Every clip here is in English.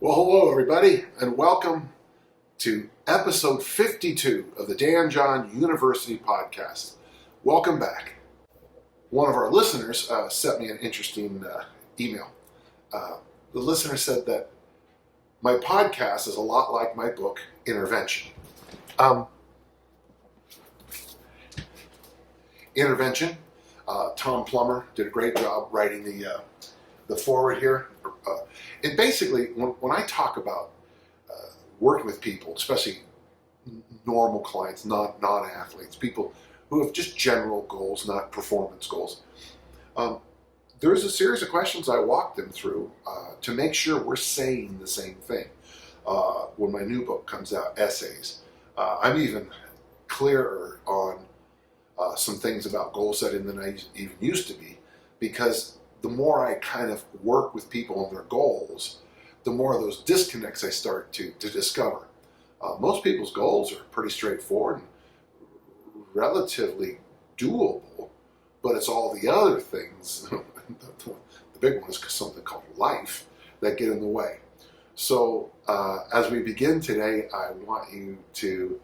Well, hello, everybody, and welcome to episode 52 of the Dan John University podcast. Welcome back. One of our listeners sent me an interesting email. The listener said that my podcast is a lot like my book, Intervention. Intervention. Tom Plummer did a great job writing the forward here. And basically, when I talk about working with people, especially normal clients, not non-athletes, people who have just general goals, not performance goals, there's a series of questions I walk them through to make sure we're saying the same thing. When my new book comes out, Essays, I'm even clearer on some things about goal setting than I even used to be, because the more I kind of work with people on their goals, the more of those disconnects I start to discover. Most people's goals are pretty straightforward and relatively doable, but it's all the other things, the big one is something called life, that get in the way. So as we begin today, I want you to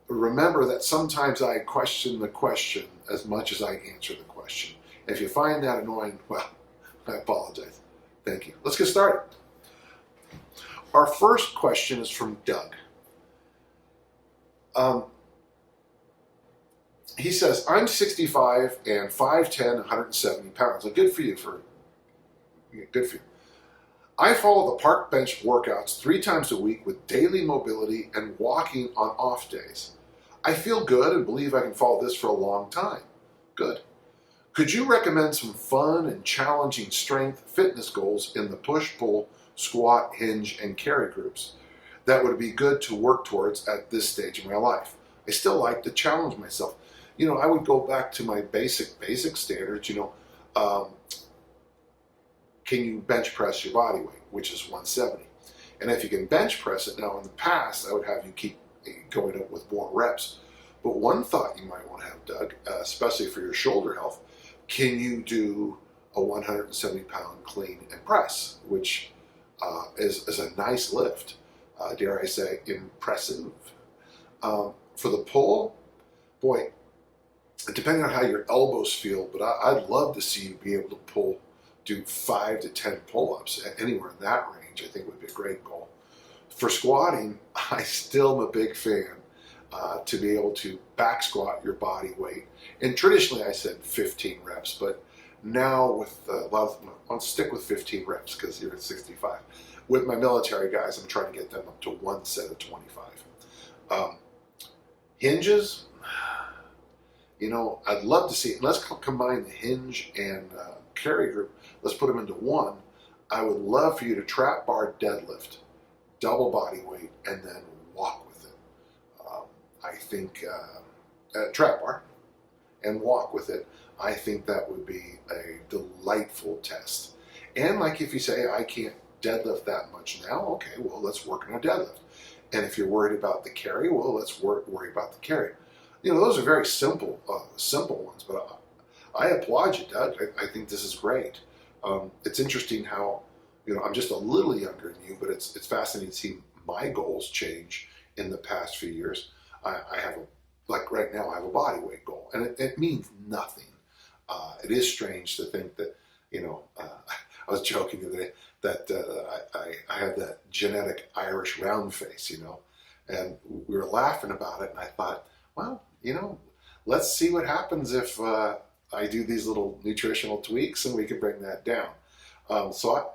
remember that sometimes I question the question as much as I answer the question. If you find that annoying, well, I apologize. Thank you. Let's get started. Our first question is from Doug. He says, I'm 65 and 5'10", 170 pounds. Well, good for you. Good for you. I follow the park bench workouts 3 times a week with daily mobility and walking on off days. I feel good and believe I can follow this for a long time. Good. Could you recommend some fun and challenging strength fitness goals in the push, pull, squat, hinge, and carry groups that would be good to work towards at this stage of my life? I still like to challenge myself. I would go back to my basic standards. Can you bench press your body weight, which is 170? And if you can bench press it, now in the past, I would have you keep going up with more reps. But one thought you might want to have, Doug, especially for your shoulder health, can you do a 170-pound clean and press, which is a nice lift, dare I say, impressive. For the pull, boy, depending on how your elbows feel, but I'd love to see you be able to do 5 to 10 pull-ups anywhere in that range. I think would be a great goal. For squatting, I still am a big fan to be able to back squat your body weight. And traditionally I said 15 reps, but now with I'll stick with 15 reps because you're at 65. With my military guys, I'm trying to get them up to one set of 25. Hinges, I'd love to see it. Let's combine the hinge and carry group. Let's put them into one. I would love for you to trap bar deadlift, double body weight, and then walk with it. I think trap bar and walk with it. I think that would be a delightful test. And like if you say, I can't deadlift that much now, okay, well, let's work on a deadlift. And if you're worried about the carry, well, let's worry about the carry. Those are very simple ones, but I applaud you, Doug. I think this is great. It's interesting how, I'm just a little younger than you, but it's fascinating to see my goals change in the past few years. I have right now, I have a body weight goal, and it means nothing. It is strange to think that, I was joking the other day that I have that genetic Irish round face, and we were laughing about it, and I thought, well, let's see what happens if I do these little nutritional tweaks and we can bring that down. So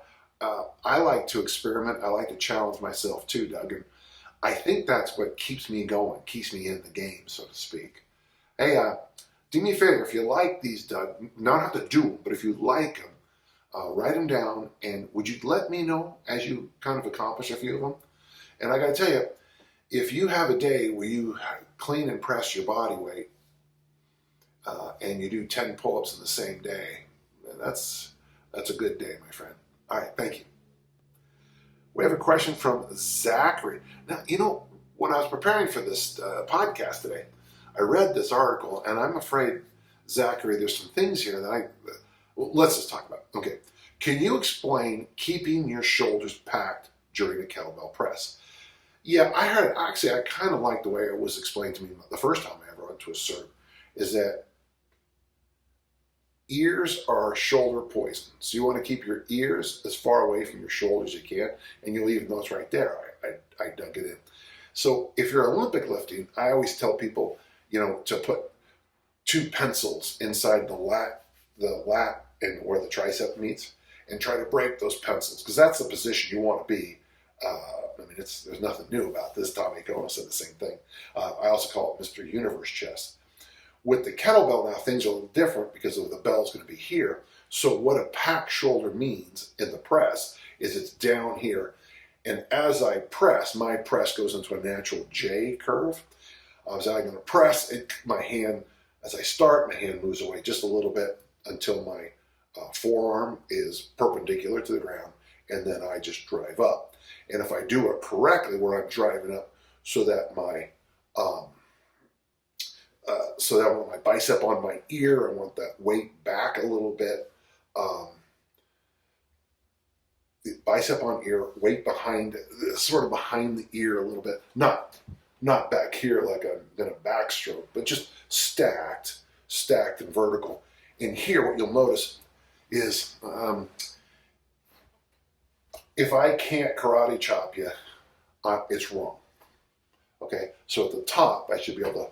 I like to experiment. I like to challenge myself too, Doug, and I think that's what keeps me going, keeps me in the game, so to speak. Hey, do me a favor, if you like these, Doug, not have to do them, but if you like them, write them down, and would you let me know as you kind of accomplish a few of them? And I got to tell you, if you have a day where you clean and press your body weight, and you do 10 pull-ups in the same day, that's a good day, my friend. All right, thank you. We have a question from Zachary. Now, when I was preparing for this podcast today, I read this article, and I'm afraid, Zachary, there's some things here that let's just talk about. Okay. Can you explain keeping your shoulders packed during a kettlebell press. Yeah, I kind of like the way it was explained to me the first time I ever went to a cert, is that ears are shoulder poison. So you want to keep your ears as far away from your shoulders as you can, and you'll even notice right there, I dug it in. So if you're Olympic lifting, I always tell people, to put 2 pencils inside the lat and where the tricep meets, and try to break those pencils, because that's the position you want to be. There's nothing new about this. Tommy Kono said the same thing. I also call it Mr. Universe chest. With the kettlebell now, things are a little different because of the bell's going to be here. So what a packed shoulder means in the press is it's down here. And as I press, my press goes into a natural J curve. As I'm going to press, my hand, as I start, my hand moves away just a little bit until my forearm is perpendicular to the ground, and then I just drive up. And if I do it correctly, where I'm driving up so that my I want my bicep on my ear, I want that weight back a little bit. The bicep on ear, weight behind, sort of behind the ear a little bit. Not back here like I'm in a backstroke, but just stacked and vertical. And here, what you'll notice is if I can't karate chop you, it's wrong. Okay, so at the top, I should be able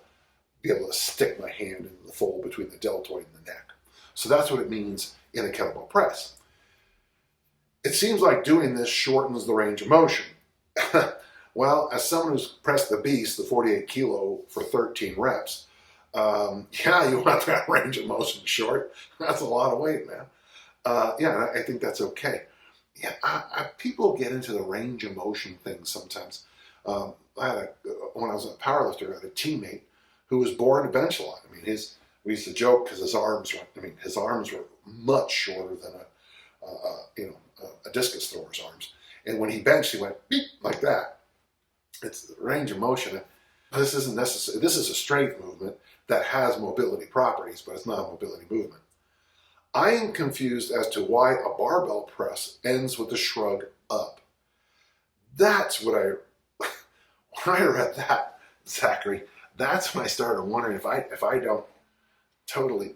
to stick my hand into the fold between the deltoid and the neck. So that's what it means in a kettlebell press. It seems like doing this shortens the range of motion. Well, as someone who's pressed the beast, the 48 kilo for 13 reps, yeah, you want that range of motion short. That's a lot of weight, man. Yeah, I think that's okay. Yeah, people get into the range of motion thing sometimes. When I was a powerlifter, I had a teammate who was born to bench a lot. We used to joke because his arms were much shorter than a discus thrower's arms. And when he benched, he went beep like that. It's the range of motion. This isn't necessary. This is a strength movement that has mobility properties, but it's not a mobility movement. I am confused as to why a barbell press ends with a shrug up. That's what when I read that, Zachary, that's when I started wondering if I don't totally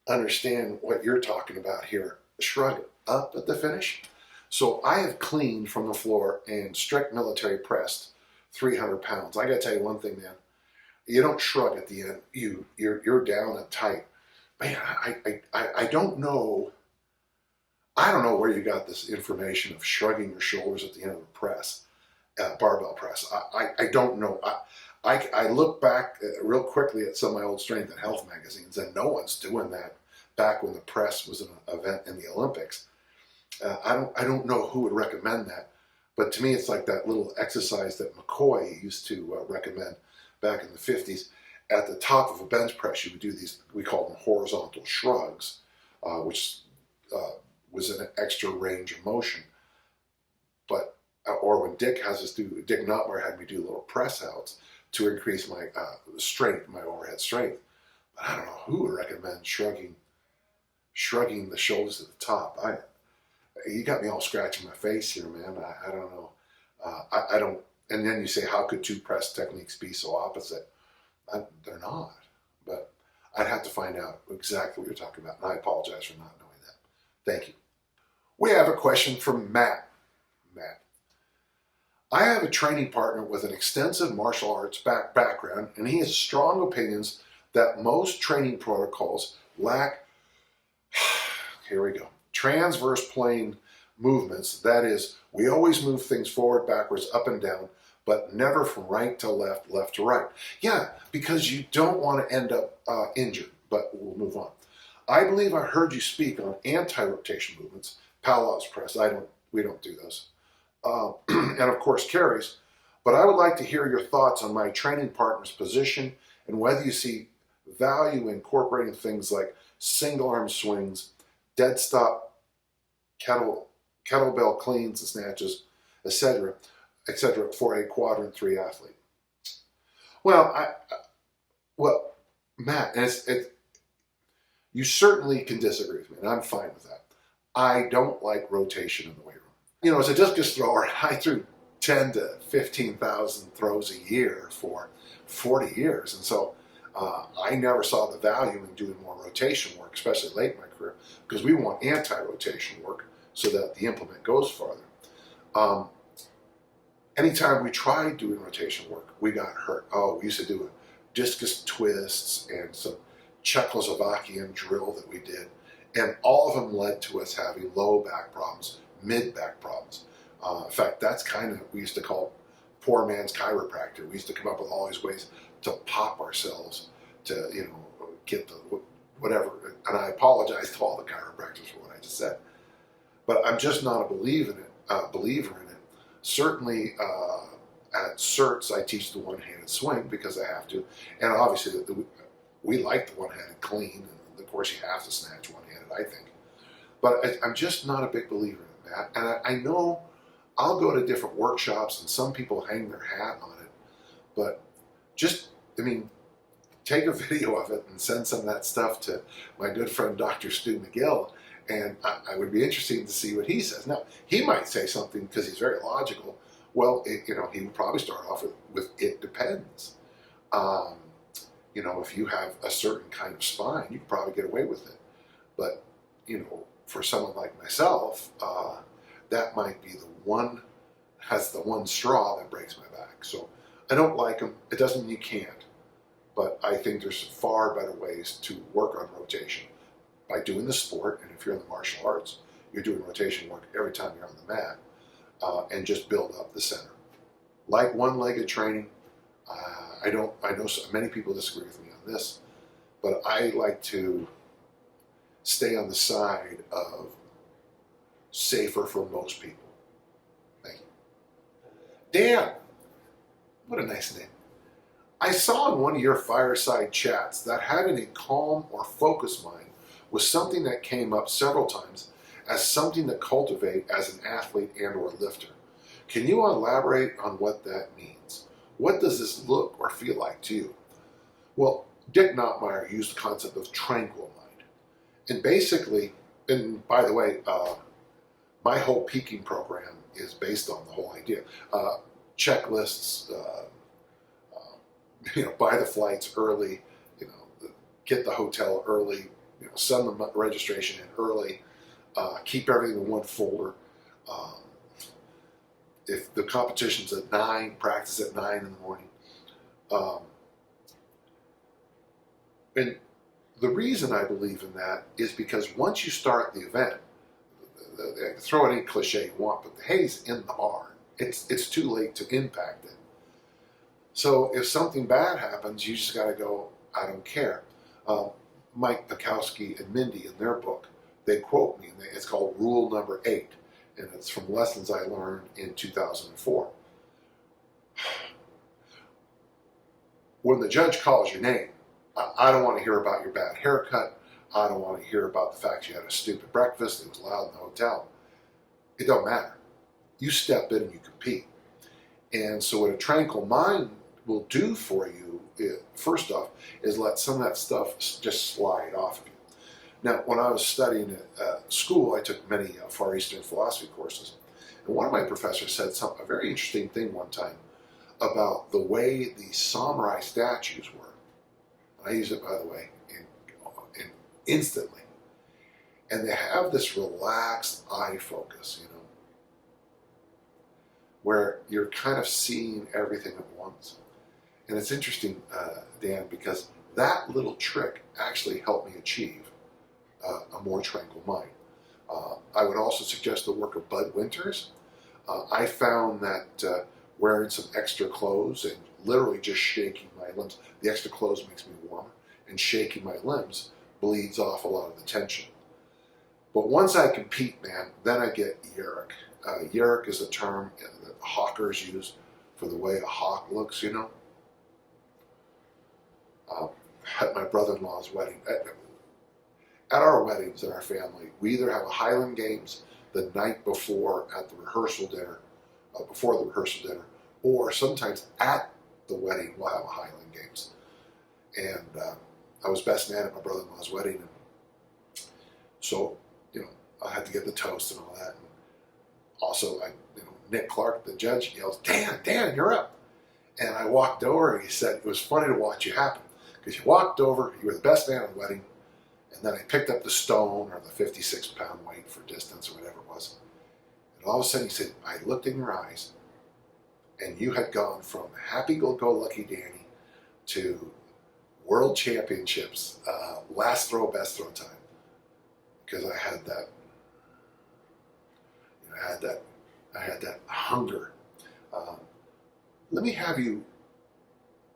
understand what you're talking about here. Shrug up at the finish. So I have cleaned from the floor and strict military pressed 300 pounds. I got to tell you one thing, man. You don't shrug at the end. You're down and tight. Man, I don't know. I don't know where you got this information of shrugging your shoulders at the end of a press, barbell press. I don't know. I look back real quickly at some of my old strength and health magazines, and no one's doing that back when the press was an event in the Olympics. I don't know who would recommend that, but to me, it's like that little exercise that McCoy used to recommend back in the 50s. At the top of a bench press, you would do these, we call them horizontal shrugs, which was an extra range of motion. But, or when Dick Notmeyer had me do little press outs to increase my strength, my overhead strength. But I don't know who would recommend shrugging the shoulders at the top. You got me all scratching my face here, man. I don't know. I don't. And then you say, how could 2 press techniques be so opposite? They're not. But I'd have to find out exactly what you're talking about. And I apologize for not knowing that. Thank you. We have a question from Matt. I have a training partner with an extensive martial arts background, and he has strong opinions that most training protocols lack, here we go, transverse plane movements. That is, we always move things forward, backwards, up and down, but never from right to left, left to right. Yeah, because you don't want to end up injured, but we'll move on. I believe I heard you speak on anti-rotation movements, Pavlov's press. We don't do those. And of course carries, but I would like to hear your thoughts on my training partner's position and whether you see value in incorporating things like single arm swings, dead stop, kettlebell cleans and snatches, etc., for a quadrant 3 athlete. Well, Matt, you certainly can disagree with me, and I'm fine with that. I don't like rotation in the weight room. As a discus thrower, I threw 10 to 15,000 throws a year for 40 years. And so I never saw the value in doing more rotation work, especially late in my career, because we want anti-rotation work so that the implement goes farther. Anytime we tried doing rotation work, we got hurt. Oh, we used to do discus twists and some Czechoslovakian drill that we did. And all of them led to us having low back problems, mid back problems. In fact, that's kind of what we used to call poor man's chiropractor. We used to come up with all these ways to pop ourselves to, get the whatever. And I apologize to all the chiropractors for what I just said. But I'm just not a believer in it. Certainly at certs, I teach the one-handed swing because I have to. And obviously, we like the one-handed clean. And of course, you have to snatch one-handed, I think. But I'm just not a big believer in that. And I know I'll go to different workshops and some people hang their hat on it. But take a video of it and send some of that stuff to my good friend Dr. Stu McGill, and I would be interested to see what he says. Now, he might say something because he's very logical. Well, he would probably start off with it depends. If you have a certain kind of spine, you can probably get away with it. But, for someone like myself, that might be the one straw that breaks my back. So I don't like them. It doesn't mean you can't. But I think there's far better ways to work on rotation by doing the sport. And if you're in the martial arts, you're doing rotation work every time you're on the mat, and just build up the center. Like one-legged training, I know many people disagree with me on this, but I like to stay on the side of safer for most people. Thank you. Dan, what a nice name. I saw in one of your fireside chats that having a calm or focused mind was something that came up several times as something to cultivate as an athlete and or lifter. Can you elaborate on what that means? What does this look or feel like to you? Well, Dick Nottmeyer used the concept of tranquil mind. And basically, and by the way, my whole peaking program is based on the whole idea. Checklists, buy the flights early, get the hotel early, send the registration in early, keep everything in one folder. If the competition's at 9, practice at 9 in the morning. And the reason I believe in that is because once you start the event, throw any cliche you want, but the hay's in the barn. It's too late to impact it. So if something bad happens, you just got to go, I don't care. Mike Pekowski and Mindy, in their book, they quote me, and it's called Rule Number 8, and it's from lessons I learned in 2004. When the judge calls your name, I don't want to hear about your bad haircut. I don't want to hear about the fact you had a stupid breakfast. It was loud in the hotel. It don't matter. You step in and you compete. And so what a tranquil mind will do for you, first off, is let some of that stuff just slide off of you. Now, when I was studying at school, I took many Far Eastern philosophy courses. And one of my professors said a very interesting thing one time about the way the samurai statues were. I use it, by the way, in instantly. And they have this relaxed eye focus, where you're kind of seeing everything at once. And it's interesting, Dan, because that little trick actually helped me achieve a more tranquil mind. I would also suggest the work of Bud Winters. I found that wearing some extra clothes and literally just shaking my limbs, the extra clothes makes me warmer, and shaking my limbs bleeds off a lot of the tension. But once I compete, man, then I get yerk. Yerk is a term that hawkers use for the way a hawk looks, At my brother-in-law's wedding, at our weddings in our family, we either have a Highland Games the night before at the rehearsal dinner, before the rehearsal dinner, or sometimes at the wedding we'll have a Highland Games. And I was best man at my brother-in-law's wedding, and so I had to get the toast and all that. And Also, Nick Clark, the judge, yells, Dan, you're up. And I walked over and he said, it was funny to watch you happen. Because you walked over, you were the best man at the wedding, and then I picked up the stone or the 56-pound weight for distance or whatever it was. And all of a sudden he said, I looked in your eyes, and you had gone from happy-go-lucky Danny to world championships, last throw, best throw time. Because I had that, I had that hunger. Let me have you,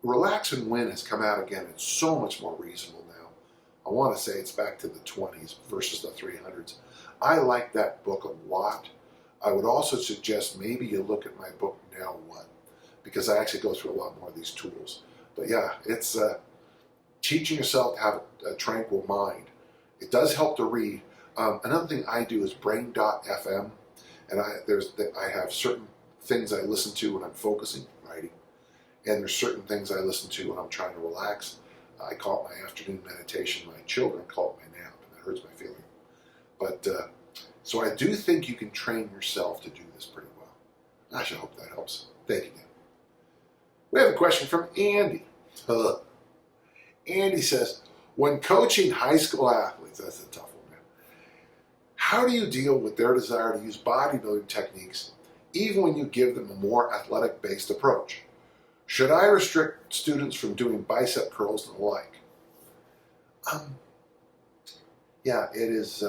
Relax and Win has come out again. It's so much more reasonable now. I want to say it's back to the 20s versus the 300s. I like that book a lot. I would also suggest maybe you look at my book, Now What? Because I actually go through a lot more of these tools. But yeah, it's teaching yourself to have a tranquil mind. It does help to read. Another thing I do is brain.fm, and I have certain things I listen to when I'm focusing, writing, and there's certain things I listen to when I'm trying to relax. I call it my afternoon meditation. My children call it my nap, and that hurts my feeling. But so I do think you can train yourself to do this pretty well. I should hope that helps. Thank you, Dan. We have a question from Andy. Andy says, when coaching high school athletes, that's a tough one, man. How do you deal with their desire to use bodybuilding techniques even when you give them a more athletic-based approach? Should I restrict students from doing bicep curls and the like? Yeah, it is.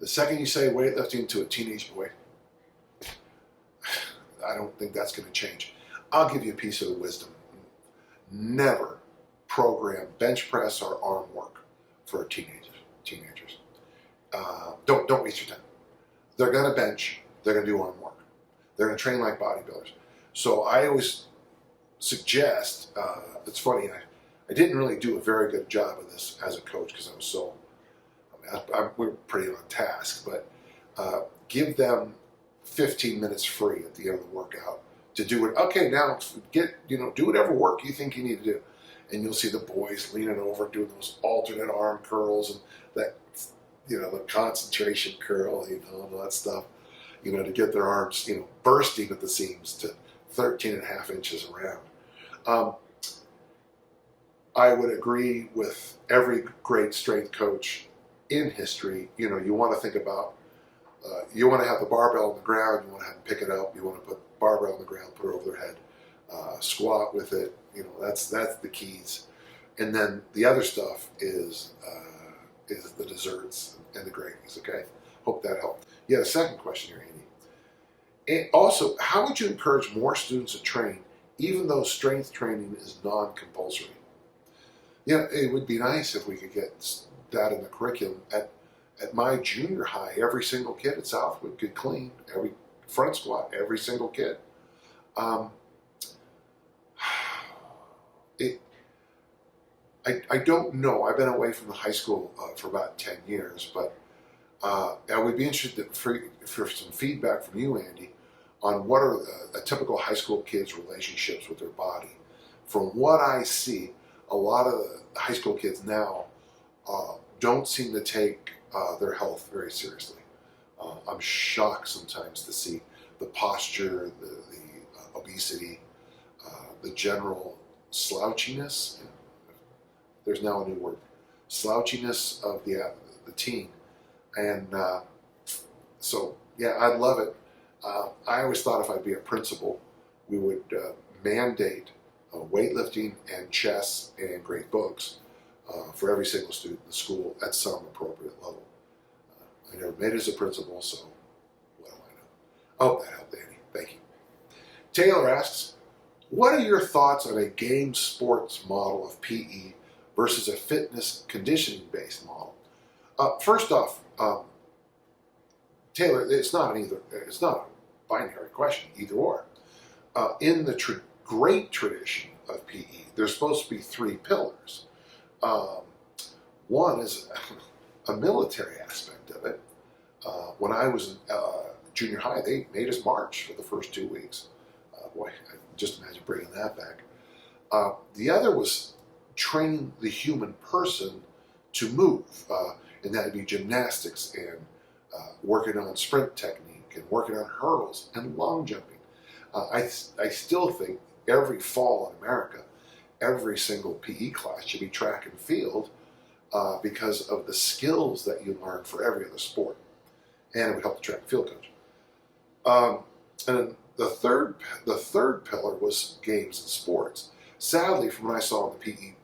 The second you say weightlifting to a teenage boy, I don't think that's going to change. I'll give you a piece of wisdom. Never program bench press or arm work for teenagers. Don't waste your time. They're going to bench. They're going to do arm work. They're going to train like bodybuilders. So I always suggest, it's funny, I didn't really do a very good job of this as a coach because I was so, we're pretty on task, but give them 15 minutes free at the end of the workout to do it. Okay, now do whatever work you think you need to do. And you'll see the boys leaning over doing those alternate arm curls and that, the concentration curl, all that stuff, to get their arms, bursting at the seams to 13.5 inches around. I would agree with every great strength coach in history. You want to think about, you want to have the barbell on the ground, you want to have them pick it up, you want to put barbell on the ground, put it over their head, squat with it, that's the keys. And then the other stuff is the desserts and the gravies, okay? Hope that helped. Yeah, a second question here, Andy. And also, how would you encourage more students to train even though strength training is non-compulsory? Yeah, it would be nice if we could get that in the curriculum. At my junior high, every single kid at Southwood could clean, every front squat, every single kid. I don't know. I've been away from the high school for about 10 years, but I would be interested for some feedback from you, Andy, on what are a typical high school kid's relationships with their body. From what I see, a lot of the high school kids now don't seem to take their health very seriously. I'm shocked sometimes to see the posture, the obesity, the general slouchiness. There's now a new word, slouchiness of the teen. And so, yeah, I'd love it. I always thought if I'd be a principal, we would mandate weightlifting and chess and great books for every single student in the school at some appropriate level. I never made it as a principal, so what do I know? I hope that helped, Danny. Thank you. Taylor asks, what are your thoughts on a game sports model of PE versus a fitness conditioning-based model? First off, Taylor, it's not a binary question, either or. In the great tradition of PE, there's supposed to be 3 pillars. One is a military aspect of it. When I was in junior high, they made us march for the first 2 weeks. Boy, I just imagine bringing that back. The other was training the human person to move, and that would be gymnastics and working on sprint technique and working on hurdles and long jumping. I still think every fall in America, every single PE class should be track and field because of the skills that you learn for every other sport. And it would help the track and field coach. And the third pillar was games and sports. Sadly, from what I saw in the PE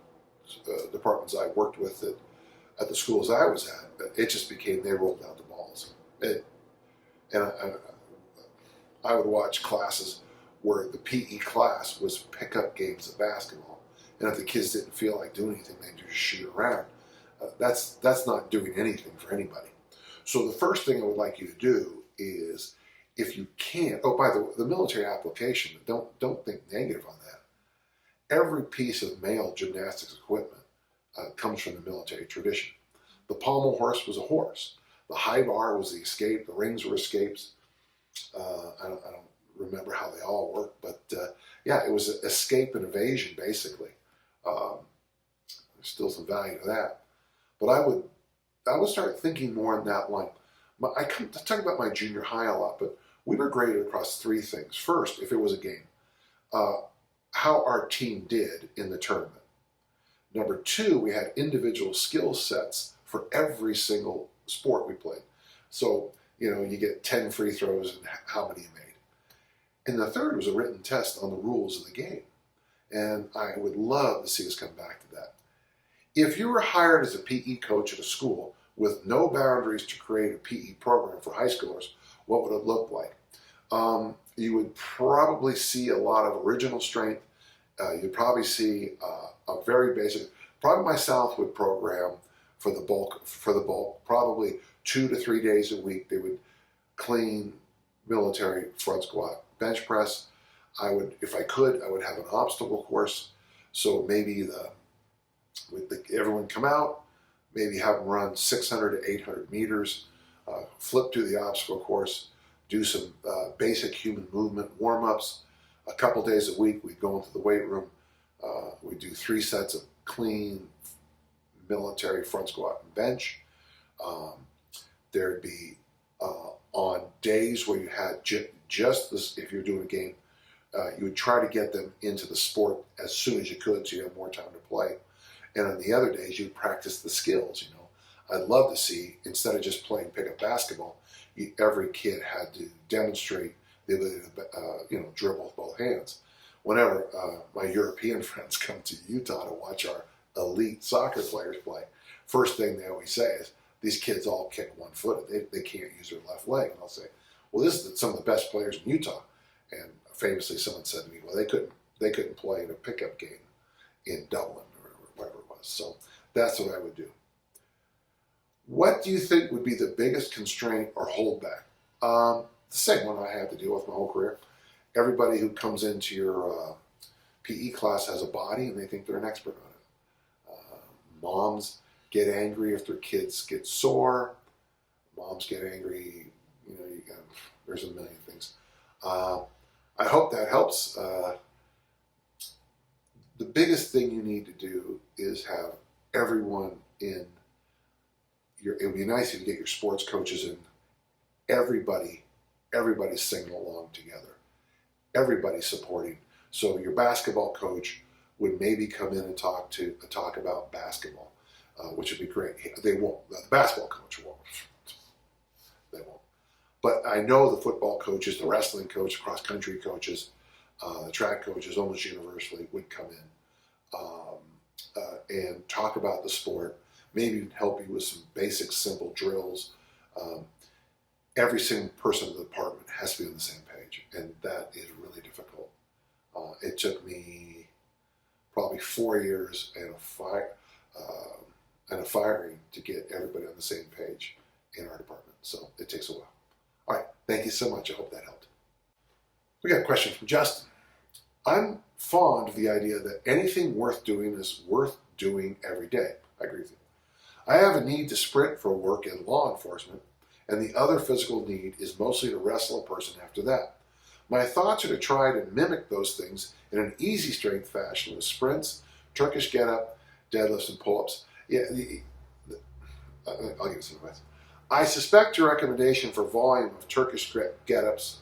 departments I worked with at the schools I was at, it just became they rolled out the balls. I would watch classes where the PE class was pickup games of basketball, and if the kids didn't feel like doing anything, they'd just shoot around. That's not doing anything for anybody. So the first thing I would like you to do is, if you can, oh, by the way, the military application, don't think negative on that. Every piece of male gymnastics equipment comes from the military tradition. The pommel horse was a horse. The high bar was the escape. The rings were escapes. I don't remember how they all work, but yeah, it was escape and evasion basically. There's still some value to that, but I would start thinking more on that line. I talk about my junior high a lot, but we were graded across three things. First, if it was a game, how our team did in the tournament. Number two, we had individual skill sets for every single sport we played. So, you get 10 free throws and how many you made. And the third was a written test on the rules of the game. And I would love to see us come back to that. If you were hired as a PE coach at a school with no boundaries to create a PE program for high schoolers, what would it look like? You would probably see a lot of original strength. You'd probably see a very basic, probably my Southwood program for the bulk, probably 2 to 3 days a week. They would clean, military, front squat, bench press. If I could, I would have an obstacle course. So maybe everyone come out, maybe have them run 600 to 800 meters, flip through the obstacle course, do some basic human movement warm-ups. A couple days a week, we'd go into the weight room. We'd do 3 sets of clean, military, front squat, and bench. There'd be on days where you had just this, if you're doing a game, you would try to get them into the sport as soon as you could so you have more time to play. And on the other days, you'd practice the skills, I'd love to see, instead of just playing pickup basketball, every kid had to demonstrate the ability to, dribble with both hands. Whenever my European friends come to Utah to watch our elite soccer players play, first thing they always say is, these kids all kick one-footed. They can't use their left leg. And I'll say, well, this is some of the best players in Utah. And famously, someone said to me, well, they couldn't play in a pickup game in Dublin or whatever it was. So that's what I would do. What do you think would be the biggest constraint or holdback? The same one I had to deal with my whole career. Everybody who comes into your PE class has a body and they think they're an expert on it. Moms get angry if their kids get sore. Moms get angry, there's a million things. I hope that helps. The biggest thing you need to do is have everyone in it would be nice if you get your sports coaches in. Everybody's singing along together. Everybody's supporting. So your basketball coach would maybe come in and talk about basketball, which would be great. They won't. The basketball coach won't. They won't. But I know the football coaches, the wrestling coach, cross country coaches, the track coaches, almost universally would come in and talk about the sport. Maybe help you with some basic, simple drills. Every single person in the department has to be on the same page, and that is really difficult. It took me probably 4 years and a firing to get everybody on the same page in our department. So it takes a while. All right, thank you so much. I hope that helped. We got a question from Justin. I'm fond of the idea that anything worth doing is worth doing every day. I agree with you. I have a need to sprint for work in law enforcement, and the other physical need is mostly to wrestle a person after that. My thoughts are to try to mimic those things in an easy strength fashion with sprints, Turkish get-up, deadlifts, and pull-ups. Yeah, I'll give you some advice. I suspect your recommendation for volume of Turkish get-ups,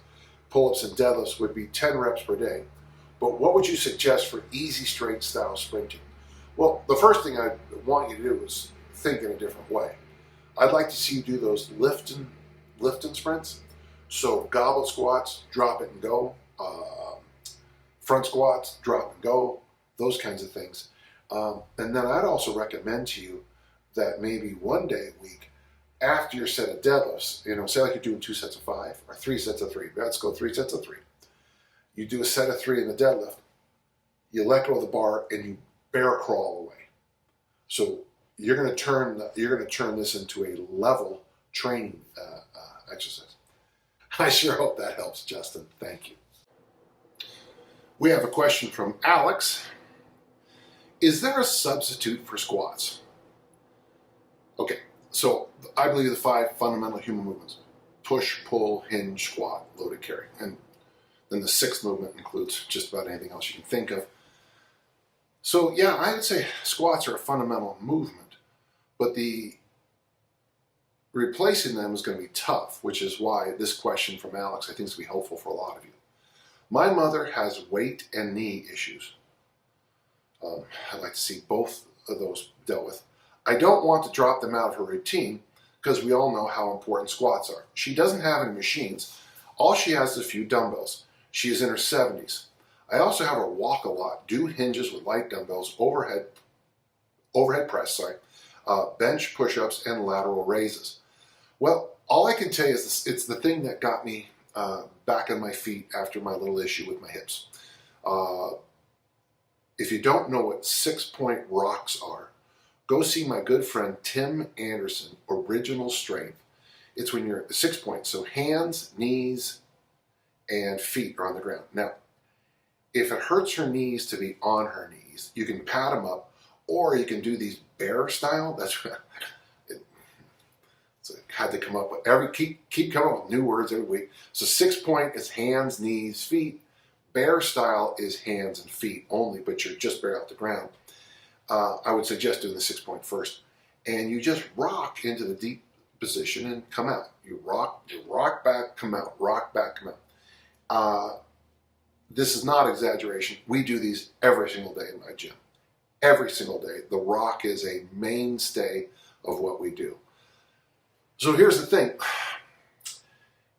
pull-ups, and deadlifts would be 10 reps per day, but what would you suggest for easy straight style sprinting? Well, the first thing I want you to do is think in a different way. I'd like to see you do those lift and sprints. So goblet squats, drop it and go. Front squats, drop and go. Those kinds of things. And then I'd also recommend to you that maybe one day a week, after your set of deadlifts, say like you're doing 2 sets of 5 or 3 sets of 3. Let's go 3 sets of 3. You do a set of 3 in the deadlift. You let go of the bar and you bear crawl away. So you're going to turn this into a level training exercise. I sure hope that helps, Justin. Thank you. We have a question from Alex. Is there a substitute for squats? Okay, so I believe the 5 fundamental human movements: push, pull, hinge, squat, loaded carry. And then the 6th movement includes just about anything else you can think of. So yeah, I would say squats are a fundamental movement, but replacing them is going to be tough, which is why this question from Alex I think is going to be helpful for a lot of you. My mother has weight and knee issues. I'd like to see both of those dealt with. I don't want to drop them out of her routine because we all know how important squats are. She doesn't have any machines. All she has is a few dumbbells. She is in her 70s. I also have her walk a lot, do hinges with light dumbbells, overhead press, bench push-ups, and lateral raises. Well, all I can tell you is it's the thing that got me back on my feet after my little issue with my hips. If you don't know what 6-point rocks are, go see my good friend Tim Anderson, Original Strength. It's when you're 6 points, so hands, knees, and feet are on the ground. Now, if it hurts her knees to be on her knees, you can pad them up, or you can do these bear style. That's what so I had to come up with keep coming up with new words every week. So 6-point is hands, knees, feet. Bear style is hands and feet only, but you're just bare off the ground. I would suggest doing the 6-point first, and you just rock into the deep position and come out. You rock back, come out, rock back, come out. This is not exaggeration. We do these every single day in my gym. Every single day. The rock is a mainstay of what we do. So here's the thing.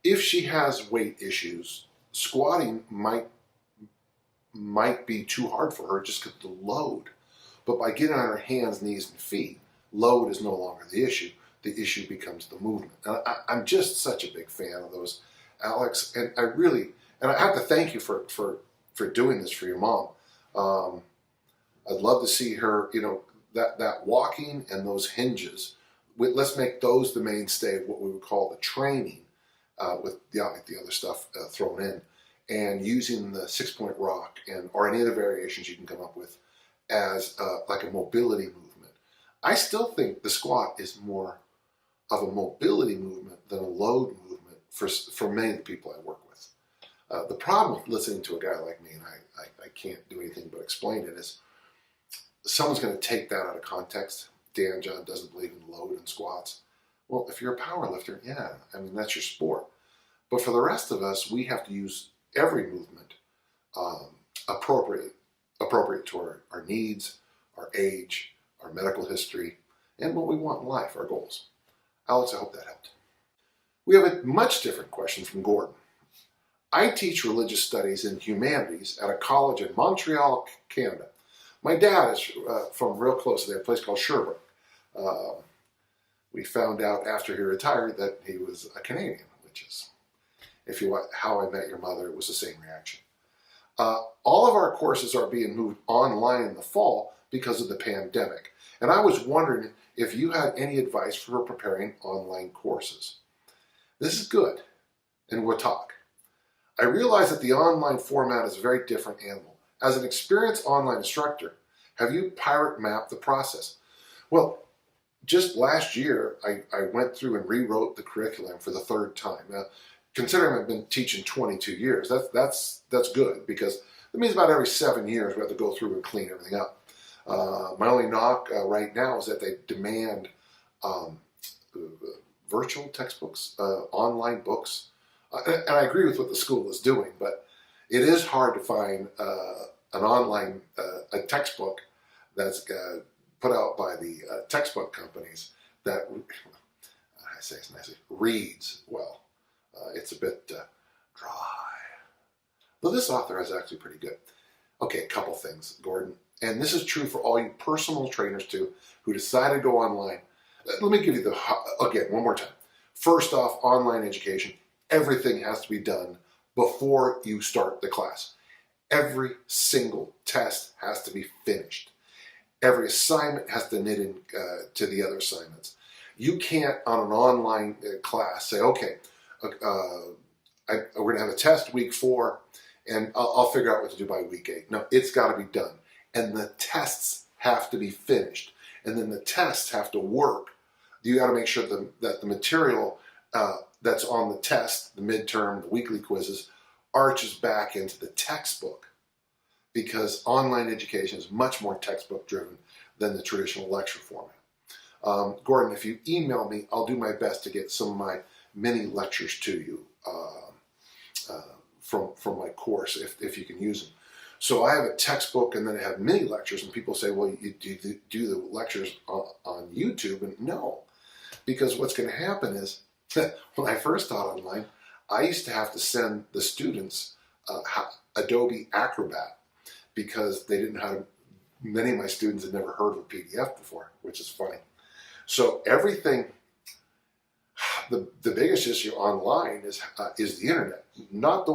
If she has weight issues, squatting might be too hard for her just because of the load. But by getting on her hands, knees, and feet, load is no longer the issue. The issue becomes the movement. And I'm just such a big fan of those, Alex. And I have to thank you for doing this for your mom. I'd love to see her, that walking and those hinges. Let's make those the mainstay of what we would call the training, with the other stuff thrown in, and using the 6-point rock or any other variations you can come up with as like a mobility movement. I still think the squat is more of a mobility movement than a load movement for many of the people I work with. The problem with listening to a guy like me, and I can't do anything but explain it, is someone's going to take that out of context. Dan John doesn't believe in load and squats. Well, if you're a power lifter, yeah, that's your sport. But for the rest of us, we have to use every movement appropriate to our needs, our age, our medical history, and what we want in life, our goals. Alex, I hope that helped. We have a much different question from Gordon. I teach religious studies and humanities at a college in Montreal, Canada. My dad is from real close to there, a place called Sherbrooke. We found out after he retired that he was a Canadian, which is, if you want How I Met Your Mother, it was the same reaction. All of our courses are being moved online in the fall because of the pandemic. And I was wondering if you had any advice for preparing online courses. This is good, and we'll talk. I realize that the online format is a very different animal. As an experienced online instructor, have you pirate mapped the process? Well, just last year, I went through and rewrote the curriculum for the 3rd time. Now, considering I've been teaching 22 years, that's good, because it means about every 7 years we have to go through and clean everything up. My only knock right now is that they demand virtual textbooks, online books. And I agree with what the school is doing, but it is hard to find an online a textbook that's put out by the textbook companies that, I say it's nice, reads well. It's a bit dry. Though this author is actually pretty good. Okay, a couple things, Gordon. And this is true for all you personal trainers too, who decide to go online. Let me give you again, one more time. First off, online education, everything has to be done before you start the class. Every single test has to be finished. Every assignment has to knit in to the other assignments. You can't, on an online class, say, okay, we're going to have a test week 4, and I'll figure out what to do by week 8. No, it's got to be done. And the tests have to be finished. And then the tests have to work. You got to make sure that the material that's on the test, the midterm, the weekly quizzes, arches back into the textbook. Because online education is much more textbook driven than the traditional lecture format. Gordon, if you email me, I'll do my best to get some of my mini lectures to you from my course, if you can use them. So I have a textbook and then I have mini lectures, and people say, well, you do the lectures on YouTube? And no, because what's going to happen is, when I first taught online, I used to have to send the students Adobe Acrobat, because they didn't have, many of my students had never heard of a PDF before, which is funny. So everything, the biggest issue online is the internet, not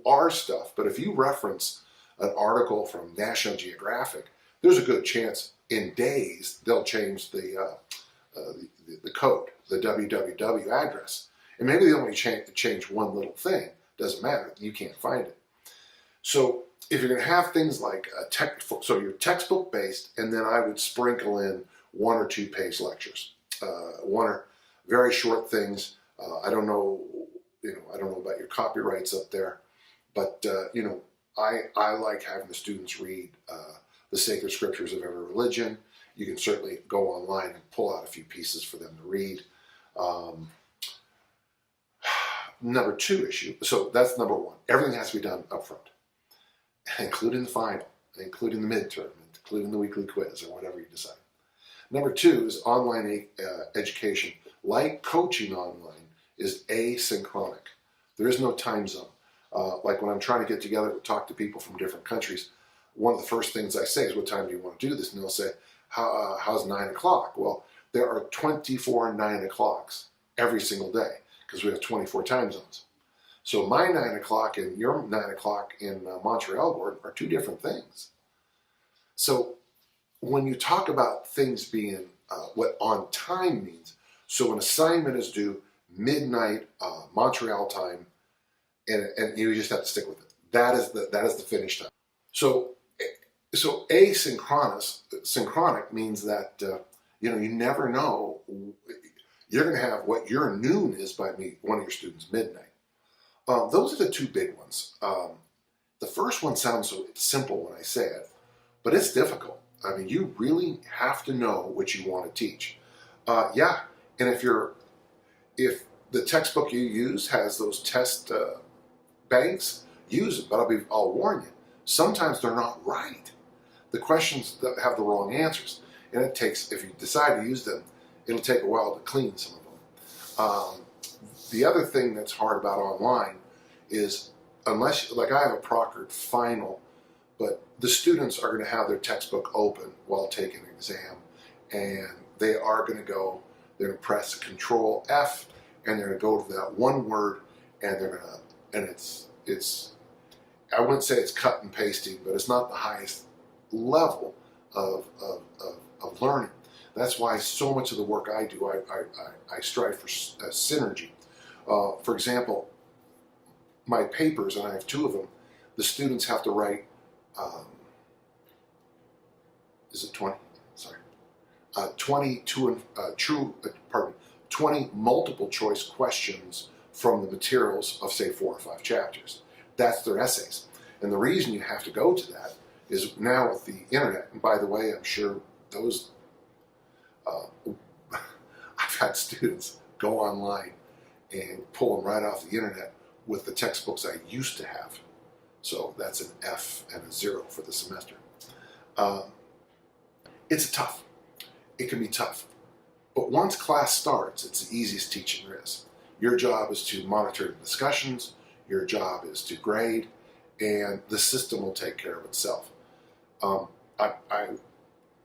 our stuff, but if you reference an article from National Geographic, there's a good chance in days they'll change the code, the www address, and maybe they only change one little thing. Doesn't matter, you can't find it. So if you're going to have things like so you're textbook based, and then I would sprinkle in 1 or 2 page lectures, one or very short things. I don't know about your copyrights up there, but I like having the students read the sacred scriptures of every religion. You can certainly go online and pull out a few pieces for them to read. Number 2 issue, so that's number 1. Everything has to be done up front, including the final, including the midterm, including the weekly quiz, or whatever you decide. Number 2 is online education, like coaching online, is asynchronic. There is no time zone. Like when I'm trying to get together to talk to people from different countries, one of the first things I say is, what time do you want to do this? And they'll say, how's 9 o'clock? Well, there are 24 9 o'clocks every single day, because we have 24 time zones. So my 9 o'clock and your 9 o'clock in Montreal, Gordon, are 2 different things. So when you talk about things being what on time means, so an assignment is due midnight Montreal time, and you just have to stick with it. That is the finish time. So synchronic means that you never know. You're going to have what your noon is by one of your students midnight. Those are the 2 big ones. The first one sounds so simple when I say it, but it's difficult. I mean, you really have to know what you want to teach. Yeah, and if the textbook you use has those test banks, use it. But I'll warn you, sometimes they're not right. The questions that have the wrong answers, and it takes, if you decide to use them, it'll take a while to clean some of them. The other thing that's hard about online is, unless, like I have a proctored final, but the students are going to have their textbook open while taking an exam, and they are going to go, they're going to press Control F, and they're going to go to that one word, and they're going to, and it's, I wouldn't say it's cut and pasting, but it's not the highest level of learning. That's why so much of the work I do, I strive for synergy. For example, my papers, and I have 2 of them, the students have to write, is it 20? Sorry. 20 multiple choice questions from the materials of, say, 4 or 5 chapters. That's their essays. And the reason you have to go to that is now with the internet, and by the way, I'm sure those, had students go online and pull them right off the internet with the textbooks I used to have. So that's an F and a 0 for the semester. It's tough. It can be tough. But once class starts, it's the easiest teaching there is. Your job is to monitor the discussions, your job is to grade, and the system will take care of itself.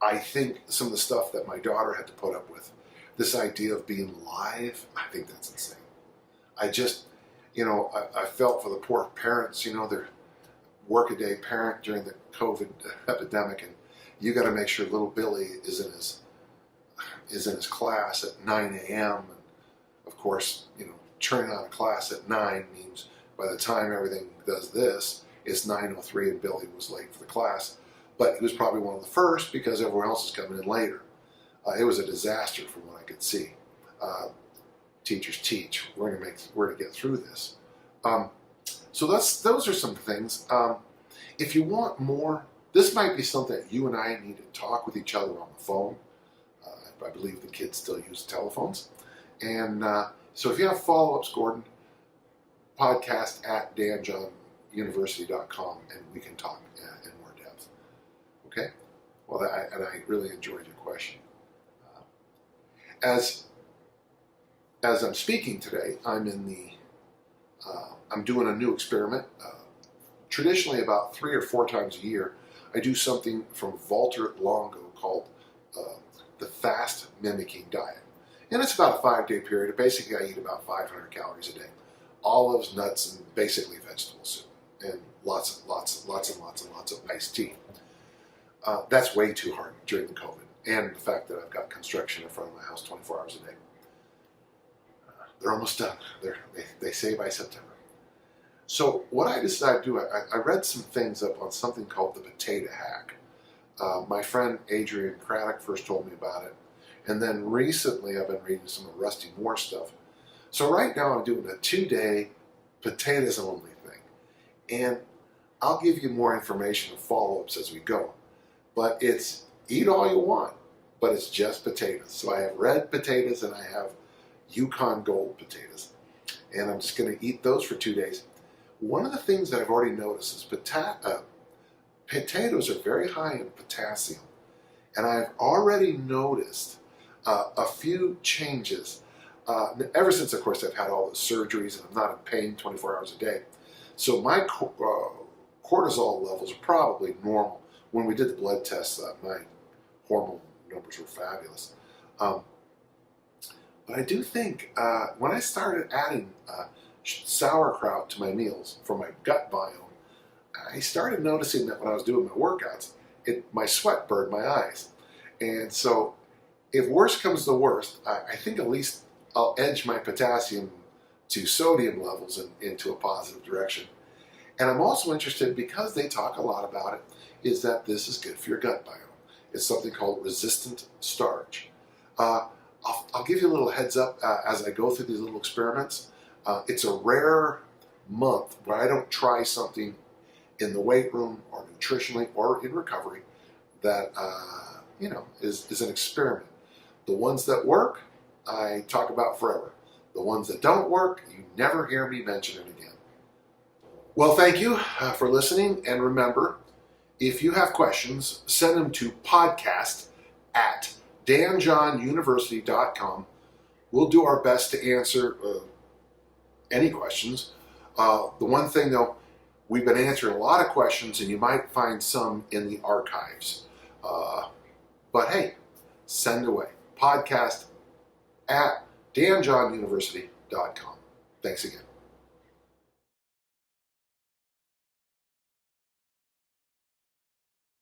I think some of the stuff that my daughter had to put up with, this idea of being live, I think that's insane. I just, I felt for the poor parents, they're work-a-day parent during the COVID epidemic, and you got to make sure little Billy is in his class at 9 a.m. And of course, turning on a class at 9 means by the time everything does this, it's 9:03 and Billy was late for the class. But he was probably one of the first because everyone else is coming in later. It was a disaster from what I could see. Teachers teach. We're gonna get through this. So those are some things. If you want more, this might be something that you and I need to talk with each other on the phone. I believe the kids still use telephones. And so if you have follow-ups, Gordon, podcast at danjohnuniversity.com, and we can talk in more depth. Okay? Well, I really enjoyed your question. As I'm speaking today, I'm doing a new experiment. Traditionally, about 3 or 4 times a year, I do something from Walter Longo called the fast mimicking diet. And it's about a 5-day period. Basically, I eat about 500 calories a day. Olives, nuts, and basically vegetable soup. And lots and lots of iced tea. That's way too hard during the COVID. And the fact that I've got construction in front of my house 24 hours a day. They're almost done. They say by September. So what I decided to do, I read some things up on something called the potato hack. My friend Adrian Craddock first told me about it. And then recently I've been reading some of Rusty Moore's stuff. So right now I'm doing a 2-day potatoes only thing. And I'll give you more information and follow-ups as we go. But it's eat all you want, but it's just potatoes. So I have red potatoes and I have Yukon Gold potatoes. And I'm just going to eat those for 2 days. One of the things that I've already noticed is potatoes are very high in potassium. And I've already noticed a few changes. Ever since, of course, I've had all the surgeries and I'm not in pain 24 hours a day. So my cortisol levels are probably normal. When we did the blood tests, my hormone numbers were fabulous. But I do think when I started adding sauerkraut to my meals for my gut biome, I started noticing that when I was doing my workouts, my sweat burned my eyes. And so if worse comes to worst, I think at least I'll edge my potassium to sodium levels into a positive direction. And I'm also interested, because they talk a lot about it, is that this is good for your gut biome. It's something called resistant starch. I'll give you a little heads up as I go through these little experiments. It's a rare month where I don't try something in the weight room or nutritionally or in recovery that is an experiment. The ones that work, I talk about forever. The ones that don't work, you never hear me mention it again. Well, thank you for listening, and remember, if you have questions, send them to podcast@danjohnuniversity.com. We'll do our best to answer any questions. The one thing, though, we've been answering a lot of questions, and you might find some in the archives. But hey, send away. Podcast@danjohnuniversity.com. Thanks again.